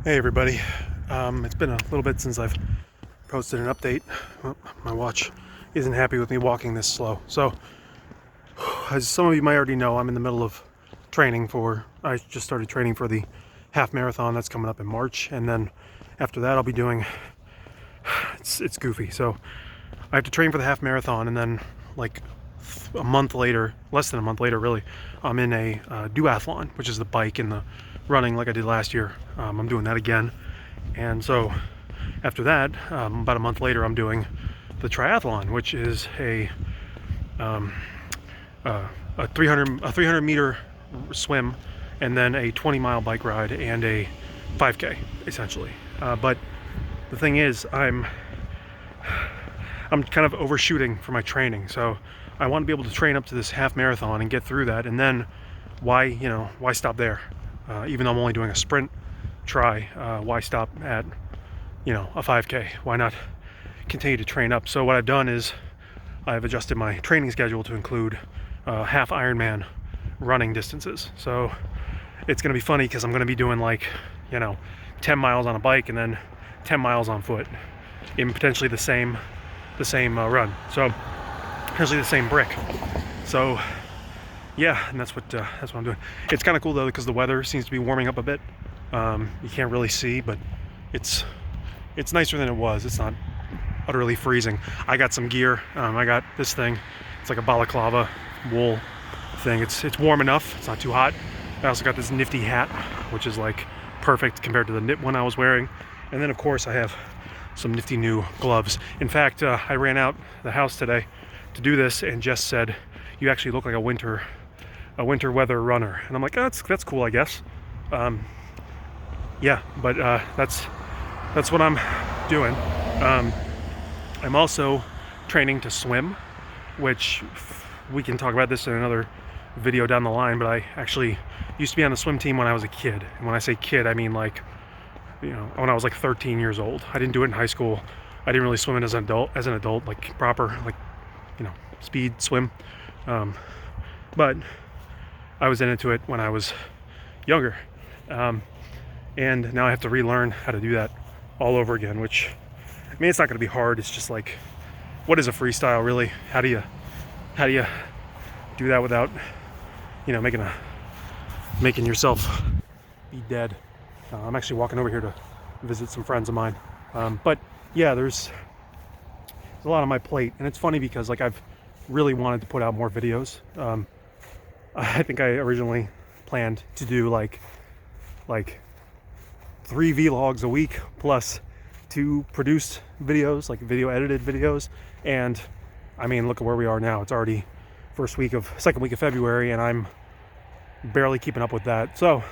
Hey everybody, it's been a little bit since I've posted an update. Well, my watch isn't happy with me walking this slow. So, as some of you might already know, I'm in the middle of I just started training for the half marathon that's coming up in March. And then after that I'll be doing, it's goofy. So I have to train for the half marathon, and then like a month later, less than a month later really, I'm in a duathlon, which is the bike and the running like I did last year. I'm doing that again. And so after that, about a month later, I'm doing the triathlon, which is a 300 meter swim, and then a 20-mile bike ride and a 5K essentially. But the thing is, I'm kind of overshooting for my training, so I want to be able to train up to this half marathon and get through that. And then why stop there? Even though I'm only doing a sprint try, why stop at a 5K? Why not continue to train up? So what I've done is I've adjusted my training schedule to include half Ironman running distances. So it's going to be funny because I'm going to be doing 10 miles on a bike and then 10 miles on foot in potentially the same run. So potentially the same brick. So yeah, and that's what I'm doing. It's kind of cool though, because the weather seems to be warming up a bit. You can't really see, but it's nicer than it was. It's not utterly freezing. I got some gear. I got this thing. It's like a balaclava wool thing. It's warm enough. It's not too hot. I also got this nifty hat, which is like perfect compared to the knit one I was wearing. And then of course I have some nifty new gloves. In fact, I ran out the house today to do this, and Jess said, "You actually look like a winter weather runner." And I'm like, oh, that's cool, I guess. Yeah, but that's what I'm doing. I'm also training to swim, which we can talk about this in another video down the line, but I actually used to be on the swim team when I was a kid. And when I say kid, I mean when I was like 13 years old. I didn't do it in high school. I didn't really swim as an adult, like proper, speed swim. But I was into it when I was younger. And now I have to relearn how to do that all over again, which, I mean, it's not going to be hard. It's just like, what is a freestyle really? How do you do that without, making yourself be dead? I'm actually walking over here to visit some friends of mine. But yeah, there's a lot on my plate, and it's funny because I've really wanted to put out more videos. I think I originally planned to do like 3 vlogs a week plus 2 produced videos, like video edited videos. And I mean, look at where we are now. It's already second week of February, and I'm barely keeping up with that. So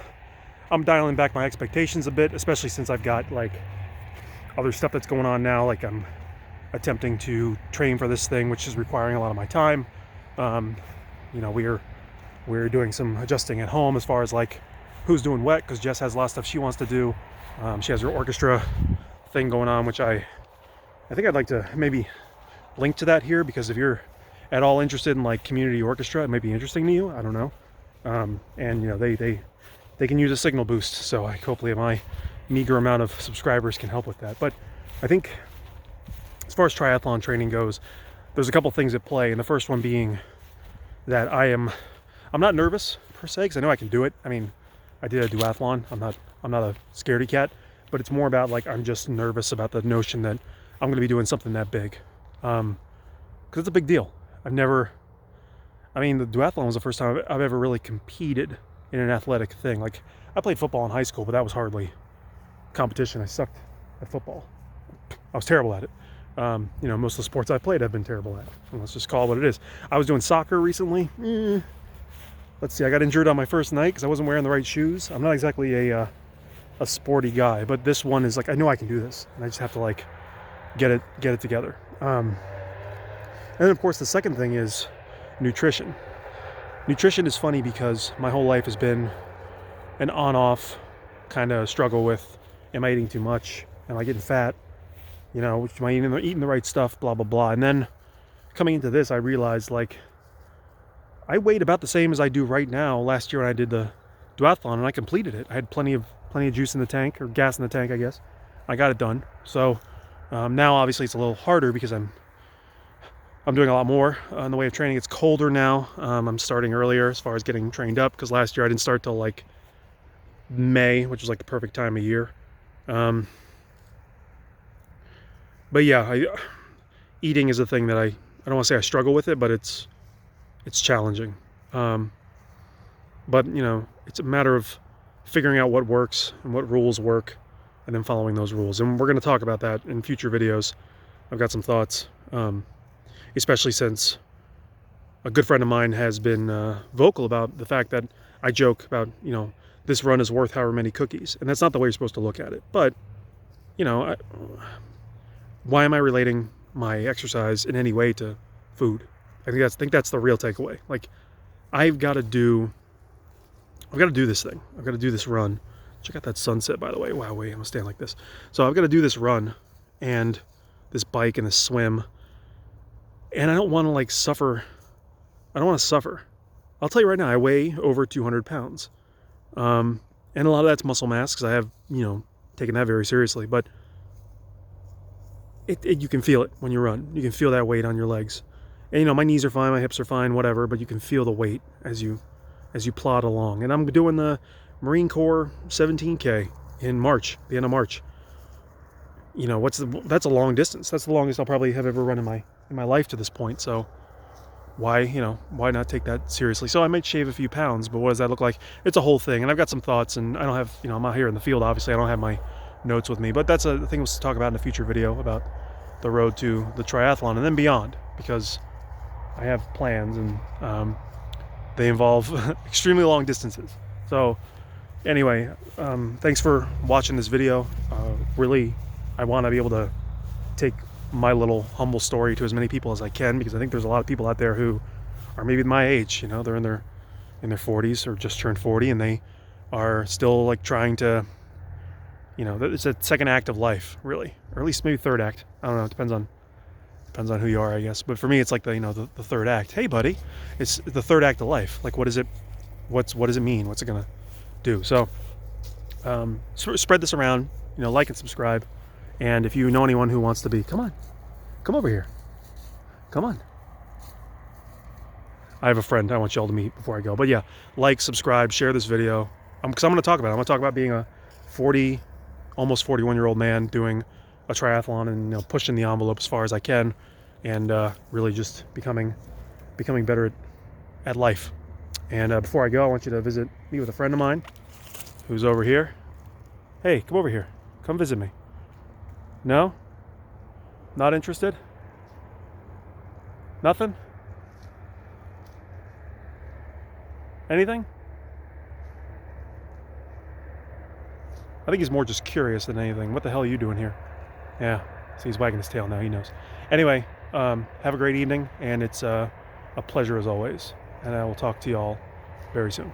I'm dialing back my expectations a bit, especially since I've got other stuff that's going on now. I'm attempting to train for this thing, which is requiring a lot of my time. We're doing some adjusting at home as far as who's doing what, because Jess has a lot of stuff she wants to do. She has her orchestra thing going on, which I think I'd like to maybe link to that here, because if you're at all interested in community orchestra, it might be interesting to you. I don't know. And they can use a signal boost, so hopefully my meager amount of subscribers can help with that. But I think as far as triathlon training goes, there's a couple things at play, and the first one being that I'm not nervous per se, because I know I can do it. I mean, I did a duathlon. I'm not a scaredy cat, but it's more about I'm just nervous about the notion that I'm going to be doing something that big, because it's a big deal. The duathlon was the first time I've ever really competed in an athletic thing. I played football in high school, but that was hardly competition. I sucked at football. I was terrible at it. Most of the sports I played I've been terrible at. Let's just call it what it is. I was doing soccer recently. Let's see, I got injured on my first night because I wasn't wearing the right shoes. I'm not exactly a sporty guy, but this one is I know I can do this, and I just have to get it together. And then of course the second thing is nutrition. Nutrition is funny because my whole life has been an on-off kind of struggle with, am I eating too much? Am I getting fat? Am I eating the right stuff? Blah, blah, blah. And then coming into this, I realized I weighed about the same as I do right now last year when I did the duathlon, and I completed it. I had plenty of plenty of juice in the tank, or gas in the tank, I guess. I got it done. So now obviously it's a little harder because I'm doing a lot more in the way of training. It's colder now. I'm starting earlier as far as getting trained up, because last year I didn't start till like May, which was like the perfect time of year. But yeah, eating is a thing that I don't want to say I struggle with it, but it's challenging. But you know, it's a matter of figuring out what works and what rules work, and then following those rules. And we're going to talk about that in future videos. I've got some thoughts, especially since a good friend of mine has been vocal about the fact that I joke about, you know, this run is worth however many cookies, and that's not the way you're supposed to look at it. But you know, why am I relating my exercise in any way to food? I think that's the real takeaway. Like, I've got to do this thing. I've got to do this run. Check out that sunset, by the way. Wow, wait, I'm gonna stand like this. So I've got to do this run and this bike and this swim, and I don't want to like suffer. I don't want to suffer. I'll tell you right now, I weigh over 200 pounds, and a lot of that's muscle mass because I have, you know, taken that very seriously. But you can feel it when you run. You can feel that weight on your legs, and you know, my knees are fine, my hips are fine, whatever. But you can feel the weight as you plod along. And I'm doing the Marine Corps 17K in March, the end of March. You know, that's a long distance. That's the longest I'll probably have ever run in my life to this point. So why not take that seriously? So I might shave a few pounds, but what does that look like? It's a whole thing. And I've got some thoughts, and I don't have, you know, I'm out here in the field, obviously. I don't have my notes with me, but that's a thing we'll talk about in a future video about the road to the triathlon and then beyond, because I have plans, and they involve extremely long distances. So anyway, thanks for watching this video. Really, I want to be able to take my little humble story to as many people as I can, because I think there's a lot of people out there who are maybe my age, you know, they're in their 40s or just turned 40, and they are still like trying to, you know, it's a second act of life, really, or at least maybe third act. I don't know. It depends on who you are, I guess. But for me, it's like the third act. Hey, buddy, it's the third act of life. Like, what is it? What does it mean? What's it gonna do? So, spread this around. You know, like and subscribe. And if you know anyone who wants to be, come over here. Come on. I have a friend I want y'all to meet before I go. But yeah, like, subscribe, share this video. Because I'm going to talk about it. I'm going to talk about being a almost 41-year-old man doing a triathlon, and, you know, pushing the envelope as far as I can, and really just becoming better at life. And before I go, I want you to meet with a friend of mine who's over here. Hey, come over here. Come visit me. No? Not interested? Nothing? Anything? I think he's more just curious than anything. What the hell are you doing here? Yeah, see, he's wagging his tail now. He knows. Anyway, have a great evening, and it's a pleasure as always. And I will talk to y'all very soon.